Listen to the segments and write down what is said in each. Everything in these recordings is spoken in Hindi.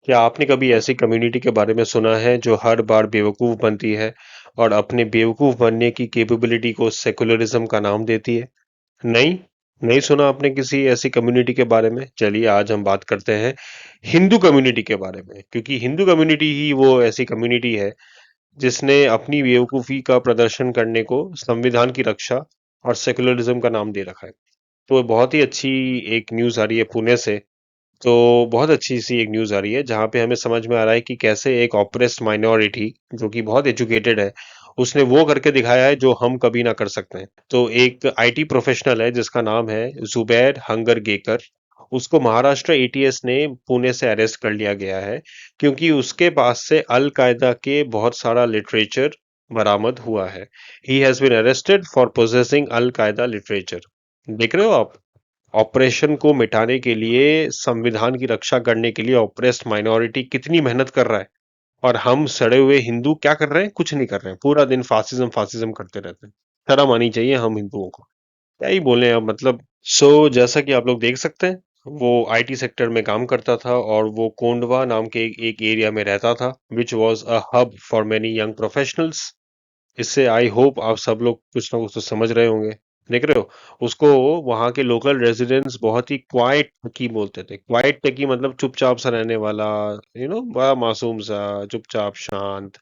क्या आपने कभी ऐसी कम्युनिटी के बारे में सुना है जो हर बार बेवकूफ बनती है और अपने बेवकूफ बनने की कैपेबिलिटी को सेकुलरिज्म का नाम देती है? नहीं, नहीं सुना आपने किसी ऐसी कम्युनिटी के बारे में? चलिए आज हम बात करते हैं हिंदू कम्युनिटी के बारे में, क्योंकि हिंदू कम्युनिटी ही वो ऐसी कम्युनिटी है जिसने अपनी बेवकूफी का प्रदर्शन करने को संविधान की रक्षा और सेकुलरिज्म का नाम दे रखा है। तो बहुत ही अच्छी एक न्यूज़ आ रही है पुणे से। तो बहुत अच्छी सी एक न्यूज़ आ रही है जहाँ पे हमें समझ में आ रहा है कि कैसे एक ऑप्रेस्ड माइनॉरिटी जो कि बहुत एजुकेटेड है, उसने वो करके दिखाया है जो हम कभी ना कर सकते हैं। तो एक आईटी प्रोफेशनल है जिसका नाम है जुबैर हंगर गेकर। उसको महाराष्ट्र एटीएस ने पुणे से अरेस्ट कर लिया गया है क्योंकि उसके पास से अल कायदा के बहुत सारा लिटरेचर बरामद हुआ है। He has been arrested for possessing al Qaeda literature. देख रहे हो आप? ऑपरेशन को मिटाने के लिए, संविधान की रक्षा करने के लिए ऑप्रेस्ड माइनॉरिटी कितनी मेहनत कर रहा है, और हम सड़े हुए हिंदू क्या कर रहे हैं? कुछ नहीं कर रहे हैं, पूरा दिन फासिज्म फासिज्म करते रहते हैं। शर्म आनी चाहिए हम हिंदुओं को। क्या ही बोले अब, मतलब। जैसा कि आप लोग देख सकते हैं, वो आईटी सेक्टर में काम करता था और वो कोंडवा नाम के एक एरिया में रहता था, which was a hub for many young professionals. इससे आई होप आप सब लोग कुछ ना कुछ तो समझ रहे होंगे। देख रहे हो? उसको वहाँ के लोकल रेजिडेंट्स बहुत ही क्वाइट टकी बोलते थे। क्वाइट टकी मतलब चुपचाप सा रहने वाला, बड़ा मासूम सा, चुपचाप शांत।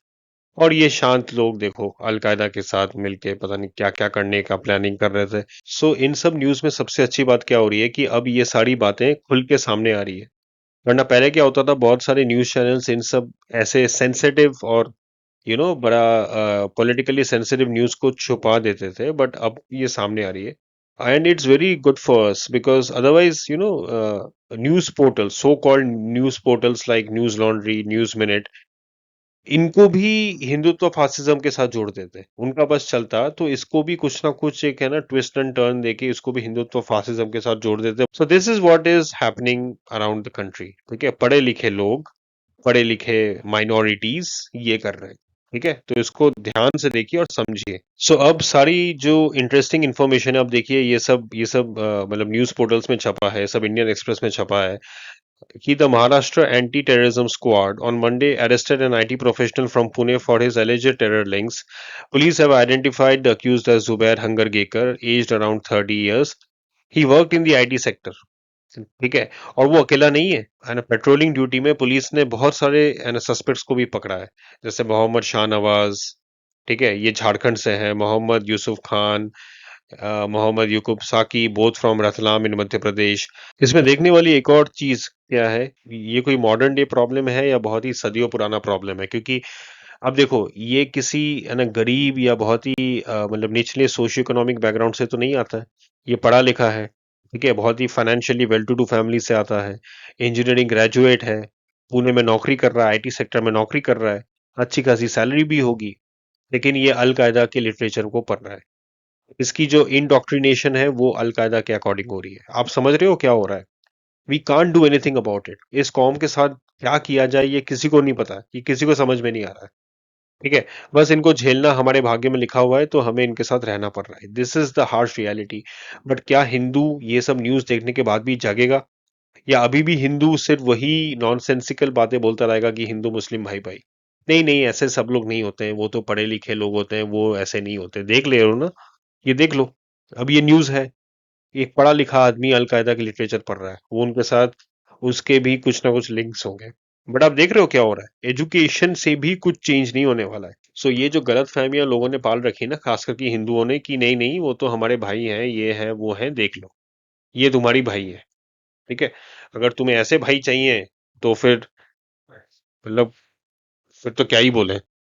और ये शांत लोग देखो अलकायदा के साथ मिलके पता नहीं क्या क्या करने का प्लानिंग कर रहे थे। इन सब न्यूज़ में सबसे अच्छी बात क्या हो रही है कि अब ये सारी बातें खुल के सामने आ रही है। वरना पहले क्या होता था, बहुत सारे न्यूज़ चैनल्स इन सब ऐसे सेंसिटिव और बड़ा पॉलिटिकली सेंसिटिव न्यूज को छुपा देते थे, बट अब ये सामने आ रही है। And it's very good for us because otherwise news portal, so called news portals like news laundry, news minute, इनको भी हिंदुत्व फासिज्म के साथ जोड़ देते। उनका बस चलता तो इसको भी कुछ ना कुछ एक है ना ट्विस्ट एंड टर्न देके इसको भी हिंदुत्व फासिज्म के साथ जोड़ देते। So this is what is happening around the country. ठीक है, पढ़े लिखे लोग, पढ़े लिखे माइनॉरिटीज ये कर रहे हैं। ठीक है, तो इसको ध्यान से देखिए और समझिए। अब सारी जो इंटरेस्टिंग इन्फॉर्मेशन है, अब देखिए ये सब मतलब न्यूज पोर्टल्स में छपा है, सब इंडियन एक्सप्रेस में छपा है कि the Maharashtra Anti-Terrorism Squad on Monday arrested an IT professional from Pune for his alleged terror links. Police have identified the accused as Zubair Hangargekar, aged around 30 years. He worked in the IT sector. ठीक है, और वो अकेला नहीं है ना, पेट्रोलिंग ड्यूटी में पुलिस ने बहुत सारे है ना सस्पेक्ट्स को भी पकड़ा है। जैसे मोहम्मद शाहनवाज, ठीक है, ये झारखंड से है। मोहम्मद यूसुफ खान, मोहम्मद यूकुब साकी, बोथ फ्रॉम रतलाम इन मध्य प्रदेश। इसमें देखने वाली एक और चीज क्या है, ये कोई मॉडर्न डे प्रॉब्लम है या बहुत ही सदियों पुराना प्रॉब्लम है? क्योंकि अब देखो, ये किसी है ना गरीब या बहुत ही मतलब निचले सोशियो इकोनॉमिक बैकग्राउंड से तो नहीं आता है। ये पढ़ा लिखा है, ठीक है, बहुत ही financially well to do family से आता है, इंजीनियरिंग ग्रेजुएट है, पुणे में नौकरी कर रहा है, आईटी सेक्टर में नौकरी कर रहा है, अच्छी खासी सैलरी भी होगी, लेकिन ये अल कायदा के लिटरेचर को पढ़ रहा है। इसकी जो इंडोक्ट्रिनेशन है वो अल कायदा के अकॉर्डिंग हो रही है। आप समझ रहे हो क्या हो रहा है? We can't do anything about it. इस कौम के साथ क्या किया जाए ये किसी को नहीं पता, ये किसी को समझ में नहीं आ रहा है। ठीक है, बस इनको झेलना हमारे भाग्य में लिखा हुआ है, तो हमें इनके साथ रहना पड़ रहा है। This is the harsh reality. But क्या हिंदू ये सब न्यूज देखने के बाद भी जागेगा, या अभी भी हिंदू सिर्फ वही नॉनसेंसिकल बातें बोलता रहेगा कि हिंदू मुस्लिम भाई भाई? नहीं नहीं, ऐसे सब लोग नहीं होते हैं, वो तो पढ़े लिखे लोग होते हैं, वो ऐसे नहीं होते। देख ले रहे हो ना, ये देख लो। अब ये न्यूज़ है, एक पढ़ा लिखा आदमी अलकायदा की लिटरेचर पढ़ रहा है, वो उनके साथ उसके भी कुछ ना कुछ लिंक्स होंगे। बट आप देख रहे हो क्या हो रहा है, एजुकेशन से भी कुछ चेंज नहीं होने वाला है। ये जो गलत फहमियां लोगों ने पाल रखी है ना, खास करके हिंदुओं ने, कि नहीं नहीं वो तो हमारे भाई हैं, ये है वो है, देख लो, ये तुम्हारी भाई है। ठीक है, अगर तुम्हें ऐसे भाई चाहिए तो फिर मतलब फिर तो क्या ही बोले।